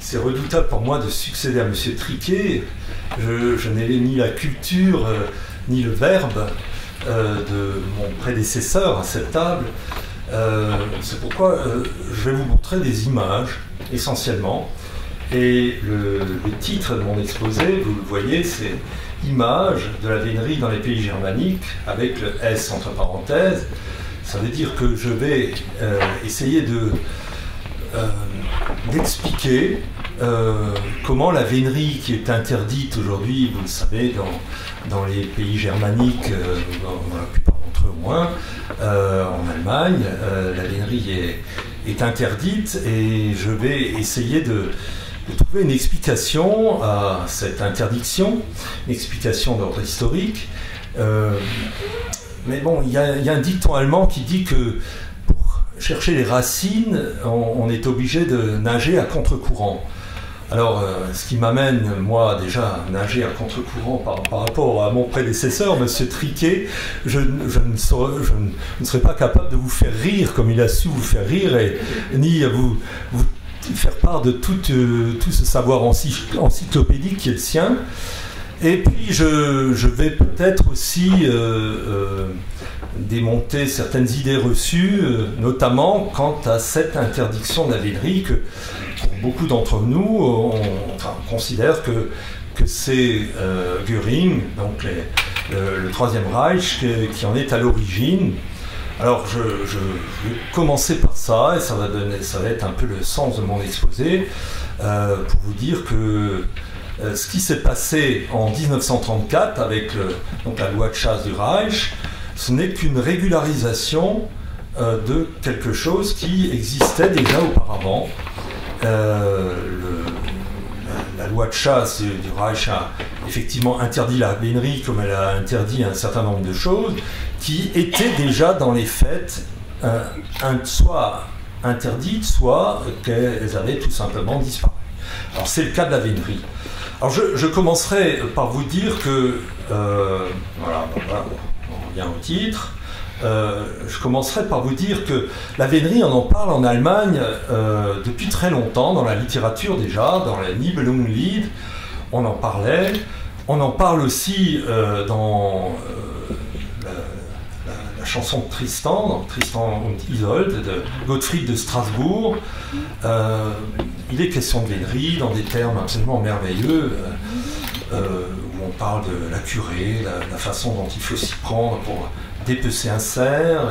c'est redoutable pour moi de succéder à M. Triquet. Je n'ai ni la culture, ni le verbe de mon prédécesseur à cette table. C'est pourquoi je vais vous montrer des images, essentiellement. Et le titre de mon exposé, vous le voyez, c'est « Images de la vénerie dans les pays germaniques » avec le S entre parenthèses. Ça veut dire que je vais essayer d'expliquer comment la vénerie qui est interdite aujourd'hui, vous le savez, dans les pays germaniques, dans la plupart d'entre eux au moins, en Allemagne, la vénerie est interdite, et je vais essayer de trouver une explication à cette interdiction, une explication d'ordre historique. Mais bon, il y a un dicton allemand qui dit que pour chercher les racines, on est obligé de nager à contre-courant. Alors, ce qui m'amène, moi, déjà, à nager à contre-courant par rapport à mon prédécesseur, M. Triquet, je ne serais pas capable de vous faire rire comme il a su vous faire rire, ni à vous faire part de tout ce savoir encyclopédique qui est le sien. Et puis je vais peut-être aussi démonter certaines idées reçues, notamment quant à cette interdiction de la vénerie que pour beaucoup d'entre nous, on considère que c'est Göring, donc le Troisième Reich, qui en est à l'origine. Alors je vais commencer par ça, et ça va être un peu le sens de mon exposé, pour vous dire que ce qui s'est passé en 1934 avec donc la loi de chasse du Reich, ce n'est qu'une régularisation de quelque chose qui existait déjà auparavant. La loi de chasse du Reich a effectivement interdit la vénerie, comme elle a interdit un certain nombre de choses qui étaient déjà dans les faits soit interdites, soit qu'elles avaient tout simplement disparu. Alors c'est le cas de la vénerie. Alors je commencerai par vous dire que, voilà, on revient au titre, je commencerai par vous dire que la vénerie, on en parle en Allemagne depuis très longtemps, dans la littérature déjà, dans la Nibelungenlied, on en parlait. On en parle aussi dans la chanson de Tristan, dans Tristan und Isolde de Gottfried de Strasbourg. Il est question de vénerie dans des termes absolument merveilleux, où on parle de la curée, la façon dont il faut s'y prendre pour dépecer un cerf,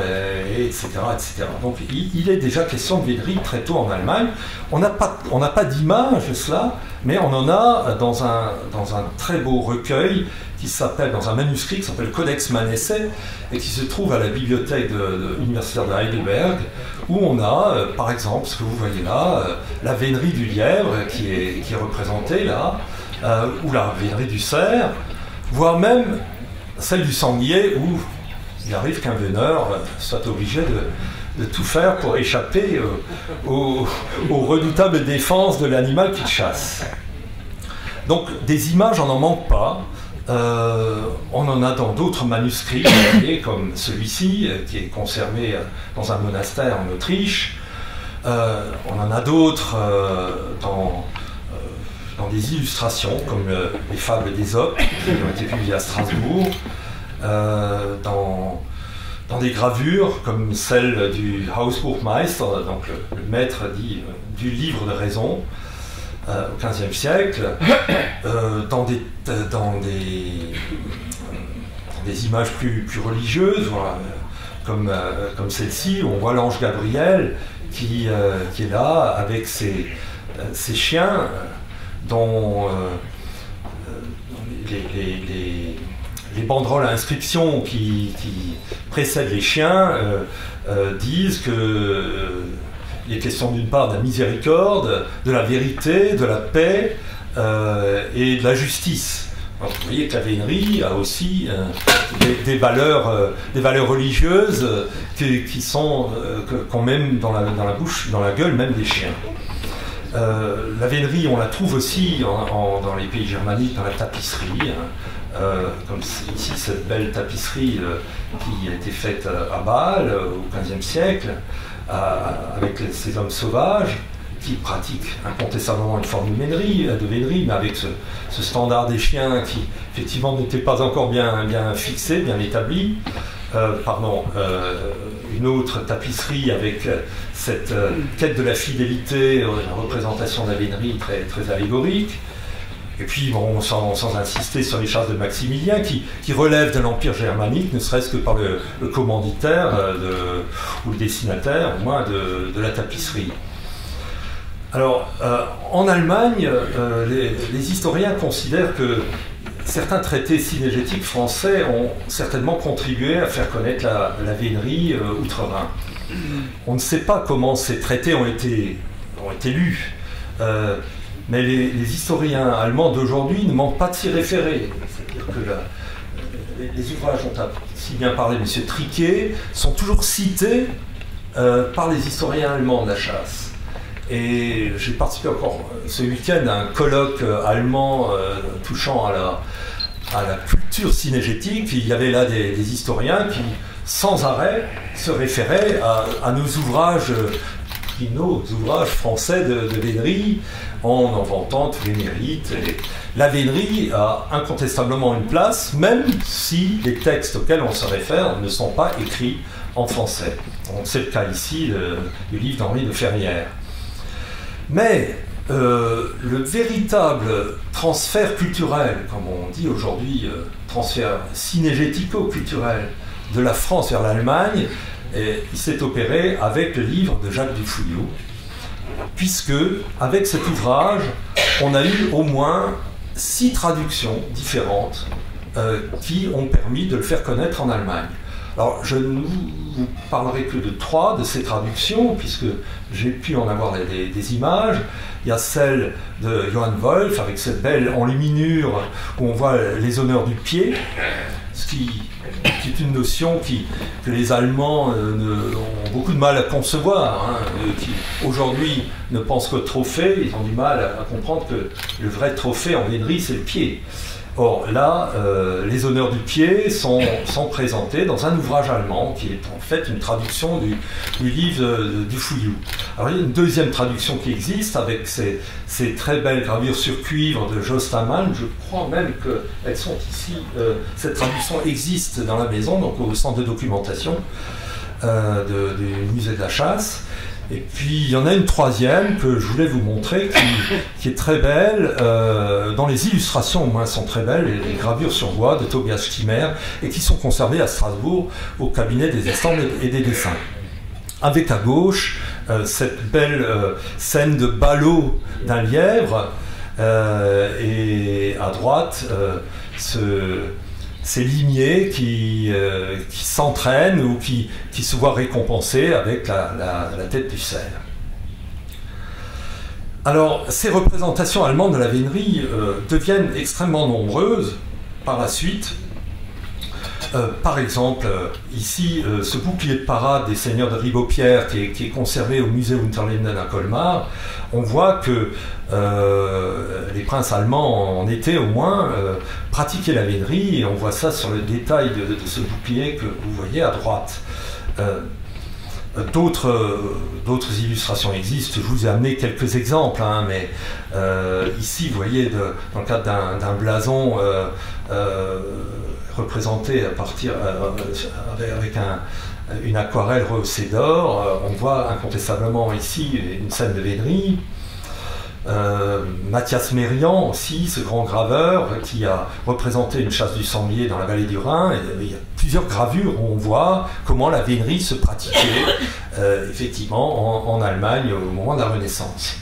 etc., etc. Donc il est déjà question de vénerie très tôt en Allemagne. On n'a pas d'image de cela, mais on en a dans un très beau recueil qui s'appelle, dans un manuscrit qui s'appelle Codex Manesse, et qui se trouve à la bibliothèque universitaire de Heidelberg, où on a, par exemple, ce que vous voyez là, la vénerie du lièvre qui est représentée là, ou la vénerie du cerf, voire même celle du sanglier, où il arrive qu'un veneur soit obligé de tout faire pour échapper aux redoutables défenses de l'animal qu'il chasse. Donc des images, on n'en manque pas. On en a dans d'autres manuscrits, comme celui-ci, qui est conservé dans un monastère en Autriche. On en a d'autres dans des illustrations, comme les fables d'Ésope, qui ont été publiées à Strasbourg. Dans des gravures comme celle du Hausbuchmeister, donc le maître dit du livre de raison, au XVe siècle, dans des images plus religieuses, voilà, comme celle-ci, où on voit l'ange Gabriel qui est là avec ses chiens dont les banderoles à inscription qui précèdent les chiens disent que il est question d'une part de la miséricorde, de la vérité, de la paix et de la justice. Alors, vous voyez que la vénerie a aussi des valeurs religieuses qu'on met dans la bouche, dans la gueule même des chiens. La vénerie, on la trouve aussi dans les pays germaniques, dans la tapisserie, comme ici cette belle tapisserie qui a été faite à Bâle au XVe siècle, avec ces hommes sauvages qui pratique incontestablement une forme de vénerie, mais avec ce standard des chiens qui, effectivement, n'était pas encore bien fixé, bien établi. Une autre tapisserie avec cette quête de la fidélité, une représentation de la vénerie très, très allégorique. Et puis, bon, sans insister sur les chasses de Maximilien, qui relèvent de l'Empire germanique, ne serait-ce que par le commanditaire ou le destinataire, au moins, de la tapisserie. Alors, en Allemagne, les historiens considèrent que certains traités synégétiques français ont certainement contribué à faire connaître la vénerie outre-Rhin. On ne sait pas comment ces traités ont été lus. Mais les historiens allemands d'aujourd'hui ne manquent pas de s'y référer. C'est-à-dire que les ouvrages dont a si bien parlé M. Triquet sont toujours cités par les historiens allemands de la chasse. Et j'ai participé encore ce week-end à un colloque allemand touchant à la culture synégétique. Il y avait là des historiens qui, sans arrêt, se référaient à nos ouvrages français de vénerie, en vantant tous les mérites. Et la vénerie a incontestablement une place, même si les textes auxquels on se réfère ne sont pas écrits en français. C'est le cas ici du livre d'Henri de Ferrières. Mais le véritable transfert culturel, comme on dit aujourd'hui, transfert synégético-culturel de la France vers l'Allemagne, il s'est opéré avec le livre de Jacques Dufouillou, puisque, avec cet ouvrage, on a eu au moins 6 traductions différentes qui ont permis de le faire connaître en Allemagne. Alors, je ne vous parlerai que de 3 de ces traductions, puisque j'ai pu en avoir des images. Il y a celle de Johann Wolf, avec cette belle enluminure où on voit les honneurs du pied, ce qui est une notion que les Allemands ont beaucoup de mal à concevoir, qui aujourd'hui ne pensent qu'au trophée. Ils ont du mal à comprendre que le vrai trophée en vénerie, c'est le pied. Or là, les honneurs du pied sont présentés dans un ouvrage allemand qui est en fait une traduction du livre de Dufouillou. Alors il y a une deuxième traduction qui existe avec ces très belles gravures sur cuivre de Jost Ammann. Je crois même qu'elles sont ici. Cette traduction existe dans la maison, donc au centre de documentation du musée de la chasse. Et puis il y en a une troisième que je voulais vous montrer qui est très belle, dont les illustrations au moins sont très belles, les gravures sur bois de Tobias Stimmer, et qui sont conservées à Strasbourg au cabinet des estampes et des dessins. Avec à gauche cette belle scène de ballot d'un lièvre, et à droite ces limiers qui s'entraînent ou qui se voient récompensés avec la tête du cerf. Alors, ces représentations allemandes de la vénerie deviennent extrêmement nombreuses par la suite. Par exemple, ici, ce bouclier de parade des seigneurs de Ribaupierre qui est conservé au musée Unterlinden à Colmar, on voit que les princes allemands, en été au moins, pratiquaient la vénerie, et on voit ça sur le détail de ce bouclier que vous voyez à droite. D'autres illustrations existent, je vous ai amené quelques exemples, mais ici, vous voyez, dans le cadre d'un blason représenté à partir avec une aquarelle rehaussée d'or, on voit incontestablement ici une scène de vénerie. Mathias Merian aussi, ce grand graveur qui a représenté une chasse du sanglier dans la vallée du Rhin, et il y a plusieurs gravures où on voit comment la vénerie se pratiquait effectivement en Allemagne au moment de la Renaissance.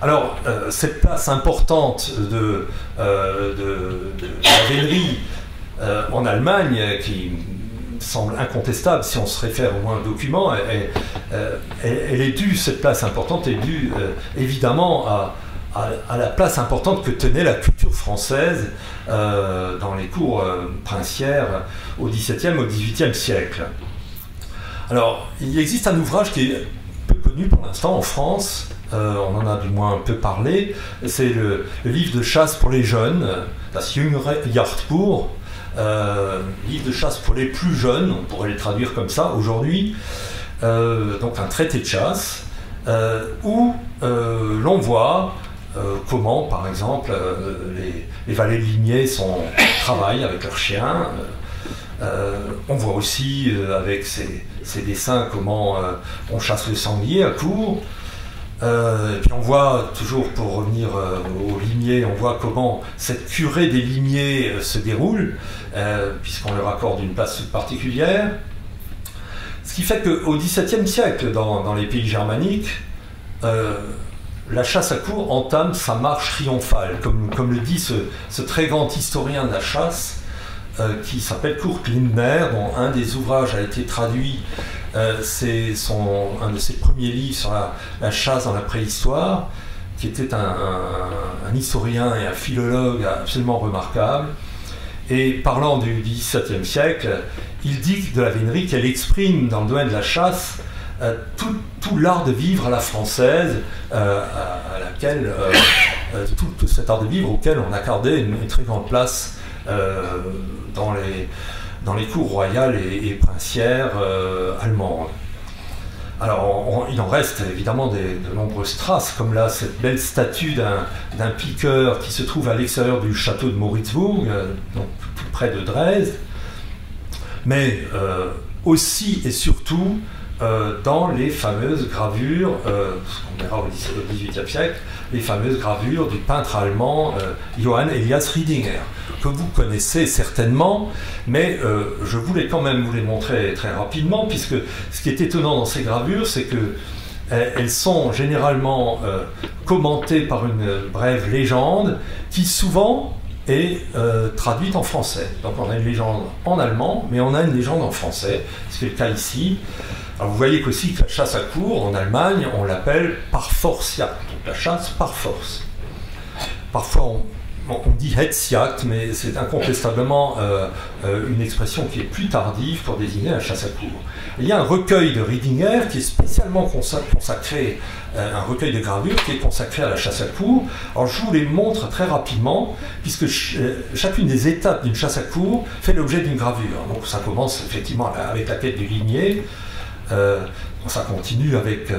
Alors, cette place importante de la vénerie en Allemagne, qui semble incontestable si on se réfère au moins au document, elle est due, cette place importante est due évidemment à la place importante que tenait la culture française dans les cours princières au XVIIe, au XVIIIe siècle. Alors, il existe un ouvrage qui est peu connu pour l'instant en France, on en a du moins un peu parlé, c'est le livre de chasse pour les jeunes, Das Jüngere Jagdbuch, livre de chasse pour les plus jeunes, on pourrait le traduire comme ça aujourd'hui, donc un traité de chasse, où l'on voit comment, par exemple, les valets limiers travaillent avec leurs chiens. On voit aussi avec ces dessins comment on chasse le sanglier à court. Et puis on voit, toujours pour revenir aux limiers, on voit comment cette curée des limiers se déroule, puisqu'on leur accorde une place toute particulière. Ce qui fait qu'au XVIIe siècle, dans les pays germaniques, la chasse à courre entame sa marche triomphale, comme le dit ce très grand historien de la chasse, qui s'appelle Kurt Lindner, dont un des ouvrages a été traduit, c'est un de ses premiers livres sur la chasse dans la préhistoire, qui était un historien et un philologue absolument remarquable. Et parlant du XVIIe siècle, il dit de la vénerie qu'elle exprime dans le domaine de la chasse tout l'art de vivre à la française, à laquelle tout cet art de vivre auquel on accordait une très grande place dans les cours royales et princières allemandes. Alors, il en reste évidemment de nombreuses traces, comme là, cette belle statue d'un piqueur qui se trouve à l'extérieur du château de Moritzburg, donc tout près de Dresde, mais aussi et surtout dans les fameuses gravures, ce qu'on verra au XVIIIe siècle, les fameuses gravures du peintre allemand Johann Elias Riedinger, que vous connaissez certainement, mais je voulais quand même vous les montrer très rapidement, puisque ce qui est étonnant dans ces gravures, c'est qu'elles sont généralement commentées par une brève légende qui souvent est traduite en français. Donc on a une légende en allemand, mais on a une légende en français, ce qui est le cas ici. Alors vous voyez qu'aussi que la chasse à courre en Allemagne, on l'appelle par Force-Jagd, donc la chasse par force. Parfois on dit Hetzjagd, mais c'est incontestablement une expression qui est plus tardive pour désigner la chasse à courre. Il y a un recueil de Riedinger qui est spécialement consacré, un recueil de gravures qui est consacré à la chasse à courre. Alors je vous les montre très rapidement, puisque chacune des étapes d'une chasse à courre fait l'objet d'une gravure. Donc ça commence effectivement avec la quête du limier. Ça continue avec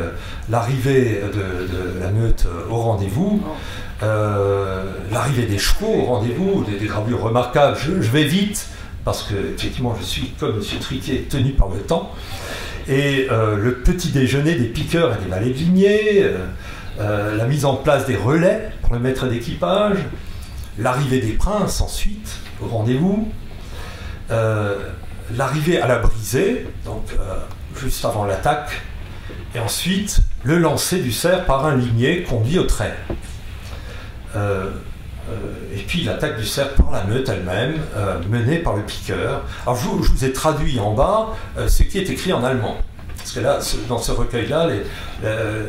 l'arrivée de la meute au rendez-vous, l'arrivée des chevaux au rendez-vous, des gravures remarquables. Je vais vite, parce que effectivement je suis, comme M. Triquet, tenu par le temps. Et le petit déjeuner des piqueurs et des valets de limier, la mise en place des relais pour le maître d'équipage, l'arrivée des princes ensuite au rendez-vous, l'arrivée à la brisée, donc juste avant l'attaque, et ensuite le lancer du cerf par un limier conduit au trait. Et puis l'attaque du cerf par la meute elle-même, menée par le piqueur. Alors je vous ai traduit en bas ce qui est écrit en allemand, parce que là, dans ce recueil-là,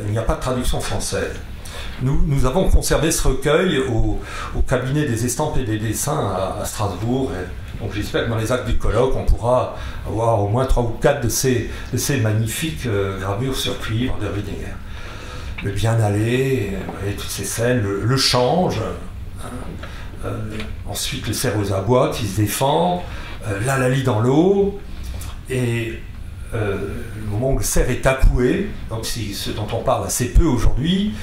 il n'y a pas de traduction française. Nous avons conservé ce recueil au cabinet des estampes et des dessins à Strasbourg. Donc j'espère que dans les actes du colloque, on pourra avoir au moins 3 ou 4 de ces magnifiques gravures sur cuivre de Riedinger. Le bien-aller, et toutes ces scènes, le change, ensuite le cerf aux abois qui se défend, l'hallali dans l'eau, et le moment où le cerf est accoué, donc c'est ce dont on parle assez peu aujourd'hui.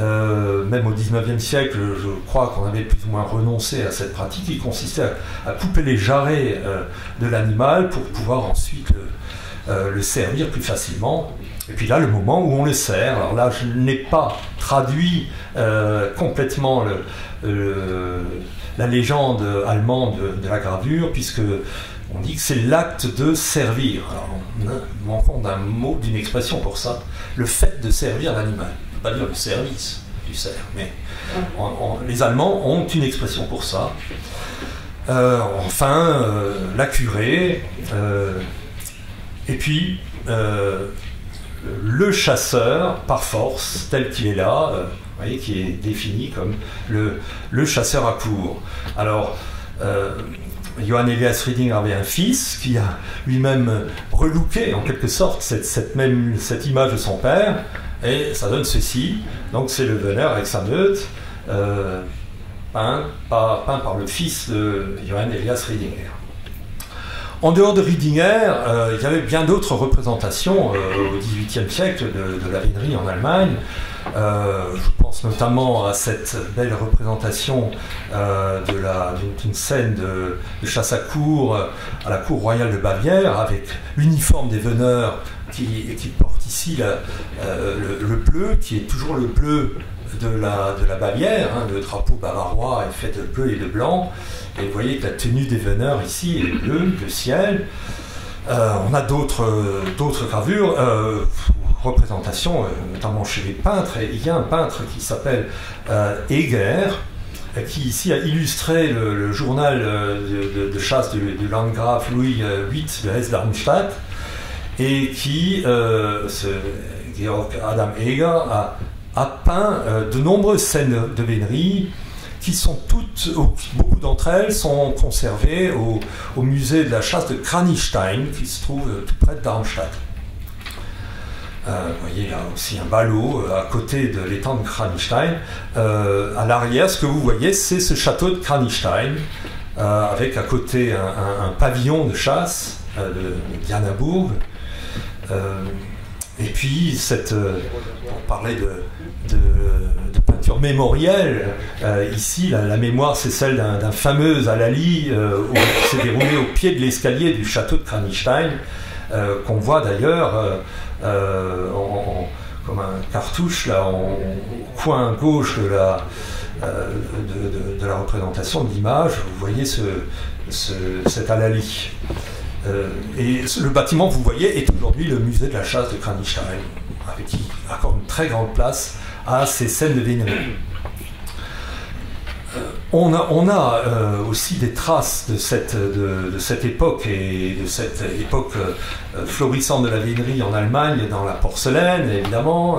Même au XIXe siècle, je crois qu'on avait plus ou moins renoncé à cette pratique qui consistait à couper les jarrets de l'animal pour pouvoir ensuite le servir plus facilement. Et puis là, le moment où on le sert. Alors là, je n'ai pas traduit complètement la légende allemande de la gravure, puisque on dit que c'est l'acte de servir. Alors, on manquons d'un mot, d'une expression pour ça. Le fait de servir l'animal. Pas dire le service du cerf, mais les Allemands ont une expression pour ça. Enfin, la curée, et puis le chasseur par force, tel qu'il est là, vous voyez, qui est défini comme le chasseur à courre. Alors, Johann Elias Riedinger avait un fils qui a lui-même relooké en quelque sorte cette image de son père. Et ça donne ceci, donc c'est le veneur avec sa meute, peint par le fils de Johann Elias Riedinger. En dehors de Riedinger, il y avait bien d'autres représentations au XVIIIe siècle de la vénerie en Allemagne. Je pense notamment à cette belle représentation d'une scène de chasse à cour à la cour royale de Bavière, avec l'uniforme des veneurs qui porte ici le bleu, qui est toujours le bleu de la Bavière. Hein, le drapeau bavarois est fait de bleu et de blanc. Et vous voyez que la tenue des veneurs ici est bleue, le ciel. On a d'autres gravures, représentations, notamment chez les peintres. Et il y a un peintre qui s'appelle Eger, qui ici a illustré le journal de chasse du Landgraf Louis VIII de Hesse-Darmstadt, et qui, Georg Adam Eger, a peint de nombreuses scènes de vénerie qui sont toutes, beaucoup d'entre elles sont conservées au musée de la chasse de Kranichstein, qui se trouve tout près de Darmstadt. Vous voyez là aussi un ballot à côté de l'étang de Kranichstein. À l'arrière, ce que vous voyez, c'est ce château de Kranichstein, avec à côté un pavillon de chasse de Dianaburg. Et puis, on parlait de peinture mémorielle. Ici, la mémoire, c'est celle d'un fameux Alali qui s'est déroulé au pied de l'escalier du château de Kranichstein, qu'on voit d'ailleurs comme un cartouche là, au coin gauche de la représentation de l'image. Vous voyez cet Alali. Et le bâtiment que vous voyez est aujourd'hui le musée de la chasse de Kranichstein, avec qui accorde une très grande place à ces scènes de vénerie. On a aussi des traces de cette époque, et de cette époque florissante de la vénerie en Allemagne, dans la porcelaine évidemment,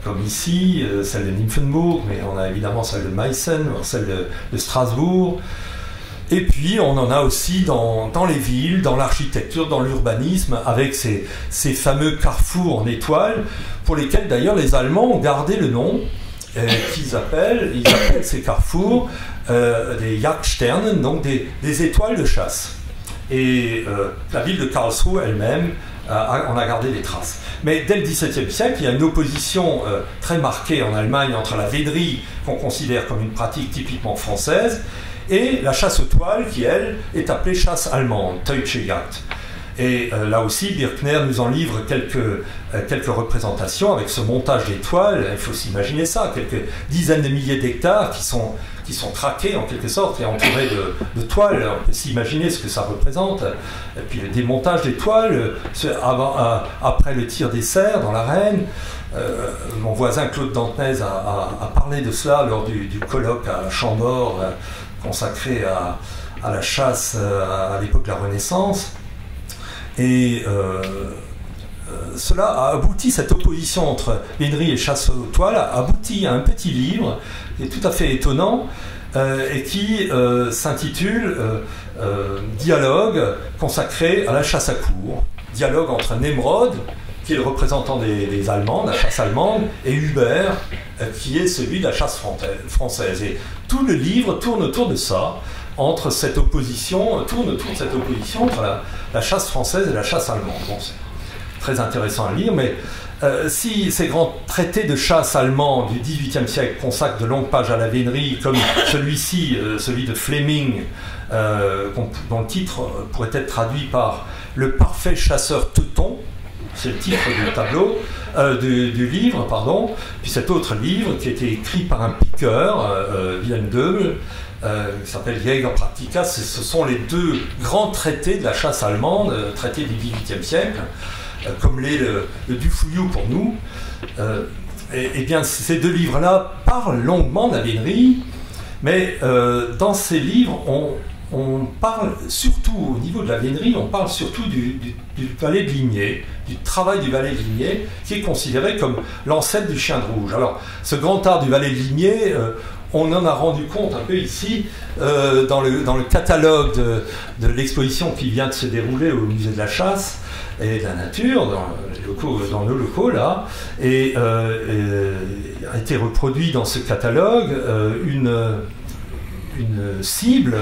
comme ici, celle de Nymphenburg, mais on a évidemment celle de Meissen, celle de Strasbourg. Et puis on en a aussi dans les villes, dans l'architecture, dans l'urbanisme, avec ces fameux carrefours en étoiles, pour lesquels d'ailleurs les Allemands ont gardé le nom, ils appellent ces carrefours des Jagdsternen, donc des étoiles de chasse. Et la ville de Karlsruhe elle-même en a gardé des traces. Mais dès le XVIIe siècle, il y a une opposition très marquée en Allemagne entre la vénerie, qu'on considère comme une pratique typiquement française, et la chasse aux toiles, qui, elle, est appelée chasse allemande, Deutsche Jagd. Et là aussi, Birkner nous en livre quelques représentations avec ce montage d'étoiles. Il faut s'imaginer ça, quelques dizaines de milliers d'hectares qui sont traqués en quelque sorte et entourés de toiles. On peut s'imaginer ce que ça représente. Et puis le démontage des toiles, après le tir des cerfs dans l'arène. Mon voisin Claude Dantenez a parlé de cela lors du colloque à Chambord, consacré à la chasse à l'époque de la Renaissance. Et cela a abouti, cette opposition entre vénerie et chasse aux toiles a abouti à un petit livre qui est tout à fait étonnant et qui s'intitule Dialogue consacré à la chasse à cour. Dialogue entre Nemrod, qui est le représentant des Allemands, de la chasse allemande, et Hubert, qui est celui de la chasse française. Et tout le livre tourne autour de ça, tourne autour de cette opposition entre la chasse française et la chasse allemande. Bon, c'est très intéressant à lire, mais si ces grands traités de chasse allemands du XVIIIe siècle consacrent de longues pages à la vénerie, comme celui-ci, celui de Fleming, dont le titre pourrait être traduit par « Le parfait chasseur teuton », c'est le titre du tableau, du livre, pardon. Puis cet autre livre qui a été écrit par un piqueur, Wilhelm Döbel, qui s'appelle Jäger Practica. Ce sont les deux grands traités de la chasse allemande, traités du XVIIIe siècle, comme l'est le Dufouillou pour nous. Et bien, ces deux livres-là parlent longuement de la vénerie, mais dans ces livres, on parle surtout, au niveau de la vénerie, on parle surtout du valet de Ligné, du travail du valet de Ligné, qui est considéré comme l'ancêtre du chien de rouge. Alors, ce grand art du valet de Ligné, on en a rendu compte un peu ici, dans le catalogue de l'exposition qui vient de se dérouler au musée de la chasse et de la nature, dans nos locaux là, et a été reproduit dans ce catalogue une une cible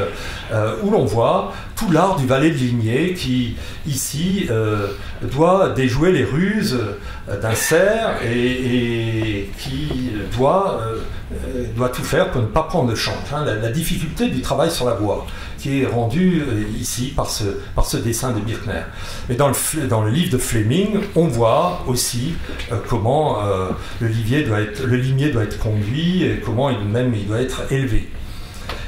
où l'on voit tout l'art du valet de lignée qui, ici, doit déjouer les ruses d'un cerf et qui doit tout faire pour ne pas prendre de change. Hein, la difficulté du travail sur la voie qui est rendue ici par ce dessin de Birkner. Mais dans le livre de Fleming, on voit aussi comment le limier doit être conduit et comment il doit être élevé.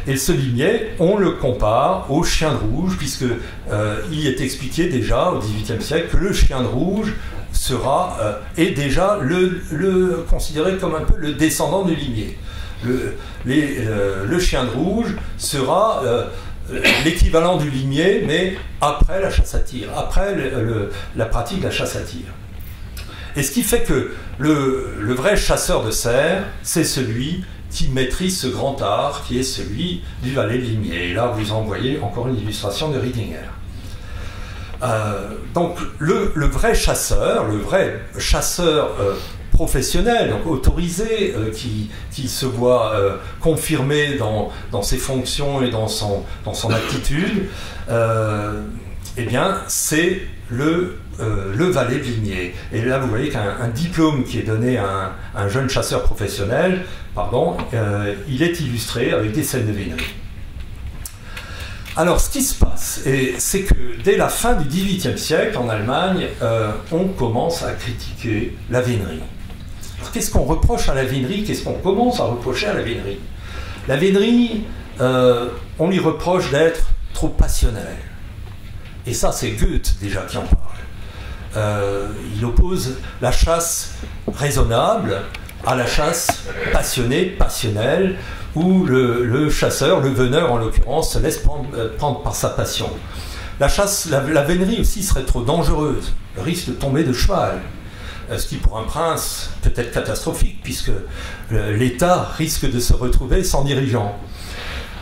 Et ce limier, on le compare au chien de rouge, puisque il est expliqué déjà au XVIIIe siècle que le chien de rouge est déjà considéré comme un peu le descendant du limier. Le chien de rouge sera l'équivalent du limier, mais après la chasse à tir, après la pratique de la chasse à tir. Et ce qui fait que le vrai chasseur de cerfs, c'est celui qui maîtrise ce grand art, qui est celui du valet de limier. Et là, vous en voyez encore une illustration de Riedinger. Donc, le vrai chasseur professionnel, donc autorisé, qui se voit confirmé dans ses fonctions et dans son aptitude, eh bien, c'est le valet de limier. Et là, vous voyez qu'un diplôme qui est donné à un jeune chasseur professionnel, il est illustré avec des scènes de vénerie. Alors, ce qui se passe, c'est que dès la fin du XVIIIe siècle, en Allemagne, on commence à critiquer la vénerie. Alors, qu'est-ce qu'on reproche à la vénerie? Qu'est-ce qu'on commence à reprocher à la vénerie? La vénerie, on lui reproche d'être trop passionnelle. Et ça, c'est Goethe déjà qui en parle. Il oppose la chasse raisonnable à la chasse passionnée, passionnelle, où le chasseur, le veneur en l'occurrence, se laisse prendre par sa passion. La vénerie aussi serait trop dangereuse, le risque de tomber de cheval, ce qui pour un prince peut être catastrophique, puisque l'État risque de se retrouver sans dirigeant.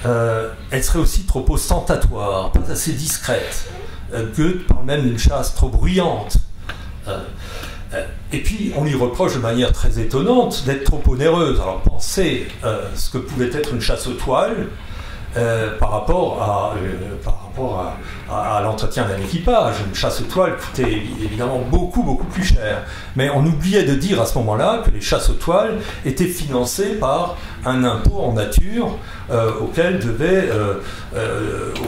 Elle serait aussi trop ostentatoire, pas assez discrète. Goethe parle même d'une chasse trop bruyante. Et puis, on lui reproche de manière très étonnante d'être trop onéreuse. Alors, pensez ce que pouvait être une chasse aux toiles par rapport à l'entretien d'un équipage. Une chasse aux toiles coûtait évidemment beaucoup, beaucoup plus cher. Mais on oubliait de dire à ce moment-là que les chasses aux toiles étaient financées par un impôt en nature auquel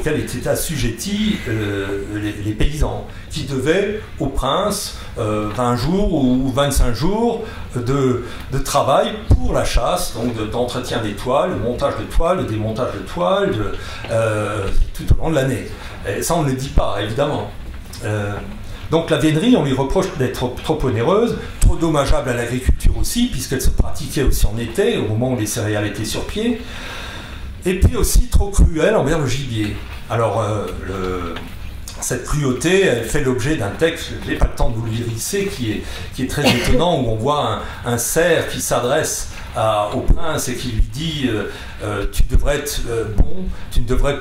étaient assujettis les paysans, qui devaient au prince 20 jours ou 25 jours de travail pour la chasse, donc d'entretien des toiles, de montage de toiles, de démontage de toiles, tout au long de l'année. Et ça, on ne le dit pas, évidemment. Donc la vénerie, on lui reproche d'être trop onéreuse, trop dommageable à l'agriculture aussi, puisqu'elle se pratiquait aussi en été, au moment où les céréales étaient sur pied, et puis aussi trop cruelle envers le gibier. Alors, cette cruauté, elle fait l'objet d'un texte, je n'ai pas le temps de vous le lire ici, qui est très étonnant, où on voit un cerf qui s'adresse au prince et qui lui dit tu devrais être bon, tu devrais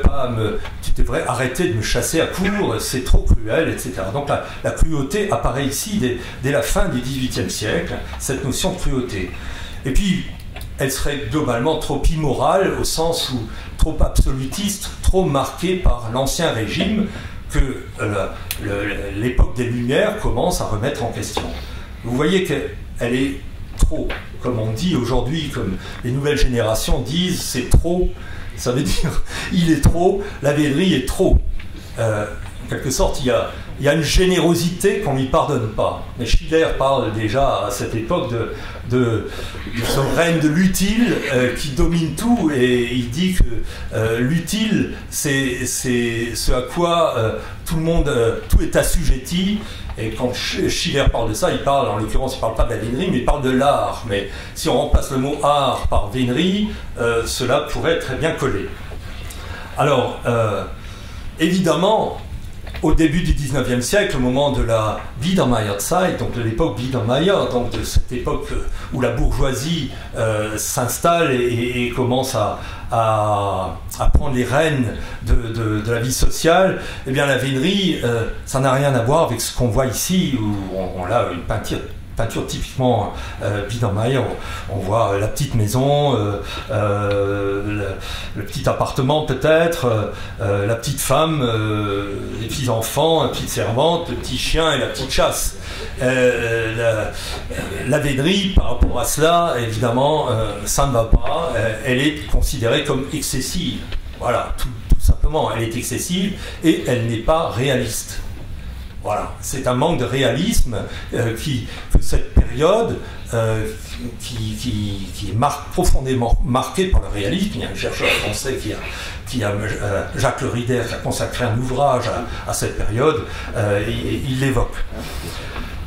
arrêter de me chasser à court, c'est trop cruel, etc. Donc la cruauté apparaît ici dès la fin du XVIIIe siècle, cette notion de cruauté. Et puis, elle serait globalement trop immorale, au sens où trop absolutiste, trop marquée par l'Ancien Régime, que l'époque des Lumières commence à remettre en question. Vous voyez qu'elle est trop, comme on dit aujourd'hui, comme les nouvelles générations disent, c'est trop, ça veut dire il est trop, la vénerie est trop. En quelque sorte, il y a une générosité qu'on ne lui pardonne pas. Mais Schiller parle déjà à cette époque de ce règne de l'utile qui domine tout, et il dit que l'utile, c'est ce à quoi tout est assujetti. Et quand Schiller parle de ça, il parle, en l'occurrence, il ne parle pas de la vénerie, mais il parle de l'art. Mais si on remplace le mot art par vénerie, cela pourrait très bien coller. Alors, évidemment, au début du XIXe siècle, au moment de la Biedermeierzeit, donc de l'époque Biedermeier, donc de cette époque où la bourgeoisie s'installe et commence à prendre les rênes de la vie sociale, eh bien la vénerie, ça n'a rien à voir avec ce qu'on voit ici, où on a une peinture typiquement Biedermeier. On voit la petite maison le petit appartement peut-être, la petite femme, les petits-enfants, la petite servante, le petit chien et la petite chasse. La vénerie, par rapport à cela, évidemment, ça ne va pas. Elle est considérée comme excessive. Voilà, tout simplement, elle est excessive et elle n'est pas réaliste. Voilà, c'est un manque de réalisme que cette période qui est profondément marquée par le réalisme. Il y a un chercheur français Jacques Le Rider, qui a consacré un ouvrage à cette période, il l'évoque.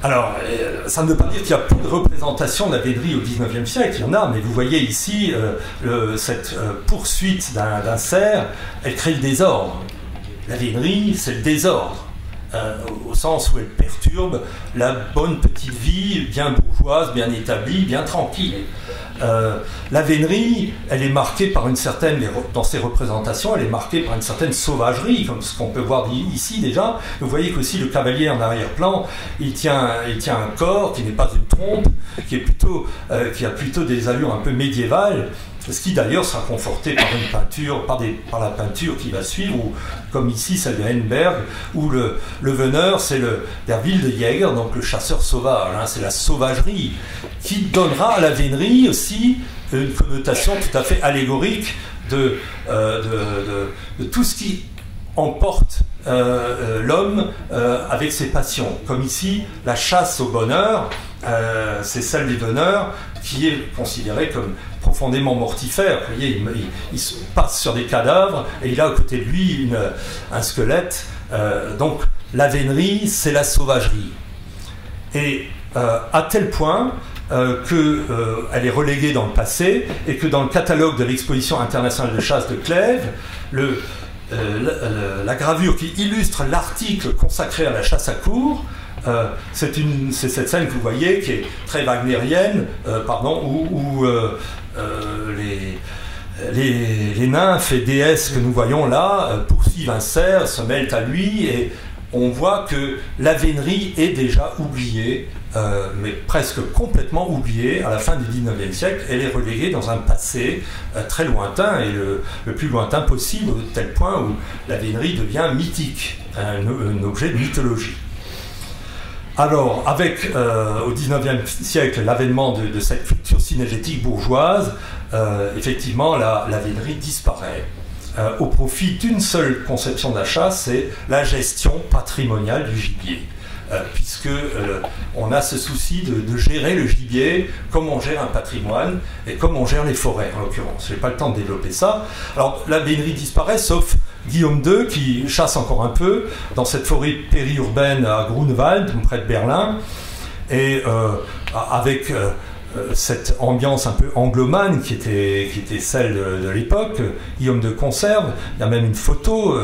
Alors, ça ne veut pas dire qu'il y a peu de représentation de la vénerie au XIXe siècle, il y en a, mais vous voyez ici cette poursuite d'un cerf, elle crée le désordre. La vénerie, c'est le désordre. Au sens où elle perturbe la bonne petite vie bien bourgeoise, bien établie, bien tranquille. La vénerie, elle est marquée par une certaine, dans ses représentations, elle est marquée par une certaine sauvagerie, comme ce qu'on peut voir ici déjà. Vous voyez qu'aussi le cavalier en arrière-plan, il tient un corps qui n'est pas une trompe, qui a plutôt des allures un peu médiévales, ce qui d'ailleurs sera conforté par une peinture, par la peinture qui va suivre, ou, comme ici celle de Henneberg, où le veneur c'est der wilde Jäger, donc le chasseur sauvage, hein, c'est la sauvagerie, qui donnera à la vénerie aussi une connotation tout à fait allégorique de tout ce qui emporte l'homme avec ses passions. Comme ici, la chasse au bonheur, c'est celle des veneurs qui est considérée comme profondément mortifère. Vous voyez, il se passe sur des cadavres et il a à côté de lui un squelette. Donc la vénerie, c'est la sauvagerie. Et à tel point qu'elle est reléguée dans le passé et que dans le catalogue de l'exposition internationale de chasse de Clèves, la gravure qui illustre l'article consacré à la chasse à courre, c'est cette scène que vous voyez qui est très wagnérienne, où les nymphes et déesses que nous voyons là poursuivent un cerf, se mêlent à lui, et on voit que la vénerie est déjà oubliée, mais presque complètement oubliée à la fin du XIXe siècle. Elle est reléguée dans un passé très lointain, et le plus lointain possible, au tel point où la vénerie devient mythique, un objet de mythologie. Alors, avec au XIXe siècle l'avènement de cette culture synégétique bourgeoise, effectivement, la vénerie disparaît au profit d'une seule conception de la chasse, c'est la gestion patrimoniale du gibier. Puisque on a ce souci de gérer le gibier comme on gère un patrimoine et comme on gère les forêts, en l'occurrence. Je n'ai pas le temps de développer ça. Alors, la vénerie disparaît, sauf Guillaume II, qui chasse encore un peu dans cette forêt périurbaine à Grunewald, près de Berlin, et avec cette ambiance un peu anglomane qui était celle de l'époque, Guillaume II conserve. Il y a même une photo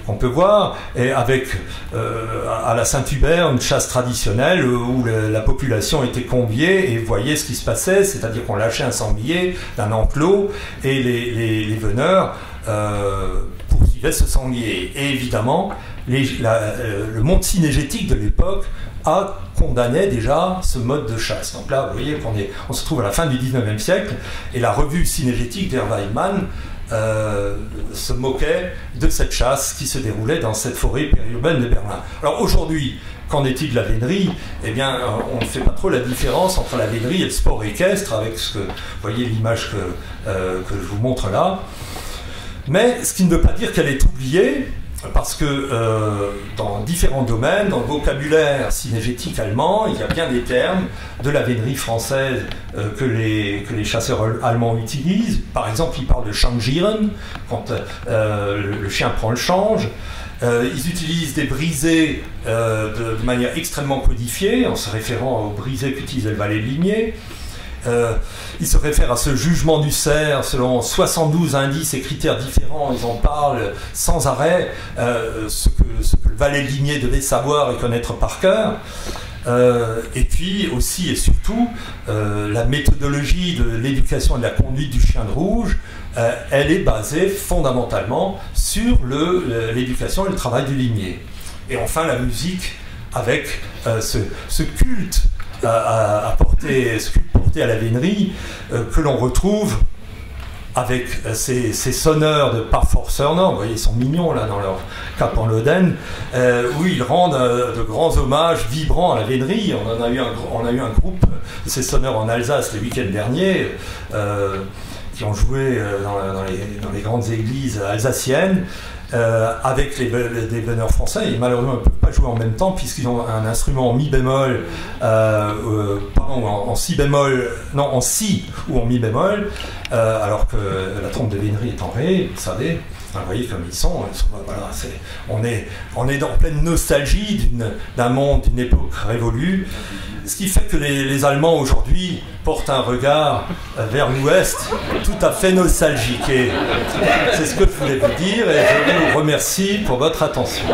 qu'on peut voir, et avec à la Saint-Hubert une chasse traditionnelle où la population était conviée et voyait ce qui se passait, c'est-à-dire qu'on lâchait un sanglier d'un enclos et les veneurs poursuivaient ce sanglier. Et évidemment, le monde synégétique de l'époque condamnait déjà ce mode de chasse. Donc là, vous voyez qu'on se trouve à la fin du XIXe siècle, et la revue synégétique d'Herr-Weidmann se moquait de cette chasse qui se déroulait dans cette forêt périurbaine de Berlin. Alors aujourd'hui, qu'en est-il de la vénerie? Eh bien, on ne fait pas trop la différence entre la vénerie et le sport équestre, avec ce que, vous voyez l'image que je vous montre là. Mais ce qui ne veut pas dire qu'elle est oubliée, parce que dans différents domaines, dans le vocabulaire synégétique allemand, il y a bien des termes de la vénerie française que les chasseurs allemands utilisent. Par exemple, ils parlent de changieren, quand le chien prend le change. Ils utilisent des brisées de manière extrêmement codifiée, en se référant aux brisées qu'utilisait le valet de Ligné. Ils se réfèrent à ce jugement du cerf selon 72 indices et critères différents. Ils en parlent sans arrêt, ce que le valet de Ligné devait savoir et connaître par cœur. Et puis aussi et surtout, la méthodologie de l'éducation et de la conduite du chien de rouge, elle est basée fondamentalement sur l'éducation et le travail du limier. Et enfin la musique, avec ce culte porté à la vénerie, que l'on retrouve avec ces sonneurs de Parforcer Nord, vous voyez, ils sont mignons là dans leur cape en loden, où ils rendent de grands hommages vibrants à la vénerie. On a eu un groupe de ces sonneurs en Alsace le week-end dernier, qui ont joué dans les grandes églises alsaciennes, avec des veneurs français, et malheureusement ils ne peuvent pas jouer en même temps puisqu'ils ont un instrument en mi bémol, en si bémol, non en si ou en mi bémol, alors que la trompe de vénerie est en ré, vous savez. Vous voyez comme ils sont voilà, on est en pleine nostalgie d'un monde, d'une époque révolue, ce qui fait que les Allemands aujourd'hui portent un regard vers l'Ouest tout à fait nostalgique. Et c'est ce que je voulais vous dire, et je vous remercie pour votre attention.